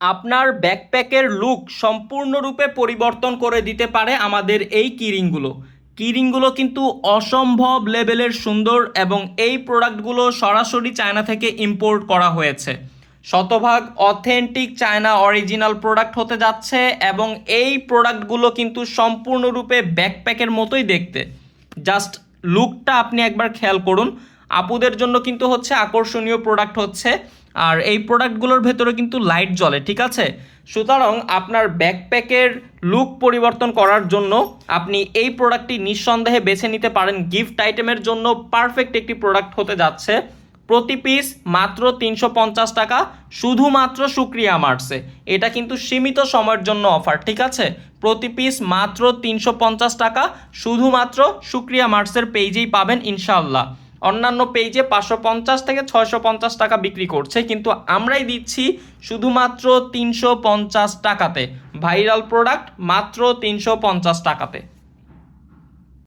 আপনার ব্যাকপ্যাকের লুক সম্পূর্ণরূপে পরিবর্তন করে দিতে পারে আমাদের এই কিরিংগুলো। কিরিংগুলো কিন্তু অসম্ভব লেভেলের সুন্দর এবং এই প্রোডাক্টগুলো সরাসরি চায়না থেকে ইম্পোর্ট করা হয়েছে। শতভাগ অথেন্টিক চায়না অরিজিনাল প্রোডাক্ট হতে যাচ্ছে এবং এই প্রোডাক্টগুলো কিন্তু সম্পূর্ণরূপে ব্যাকপ্যাকের মতোই দেখতে। জাস্ট লুকটা আপনি একবার খেয়াল করুন। আপুদের জন্য কিন্তু হচ্ছে আকর্ষণীয় প্রোডাক্ট হচ্ছে, আর এই প্রোডাক্টগুলোর ভেতরে কিন্তু লাইট জ্বলে, ঠিক আছে। সুতরাং আপনার ব্যাকপ্যাকের লুক পরিবর্তন করার জন্য আপনি এই প্রোডাক্টটি নিঃসন্দেহে বেছে নিতে পারেন। গিফট আইটেমের জন্য পারফেক্ট একটি প্রোডাক্ট হতে যাচ্ছে। প্রতি পিস মাত্র 350 টাকা, শুধুমাত্র শুক্রিয়া মার্টসে। এটা কিন্তু সীমিত সময়ের জন্য অফার, ঠিক আছে। প্রতি পিস মাত্র 350 টাকা, শুধুমাত্র শুক্রিয়া মার্টসের পেজেই পাবেন ইনশাআল্লাহ। অন্যান্য পেজে 550 থেকে 650 টাকা বিক্রি করছে, কিন্তু আমরাই দিচ্ছি শুধুমাত্র 350 টাকাতে। ভাইরাল প্রোডাক্ট মাত্র 350 টাকাতে।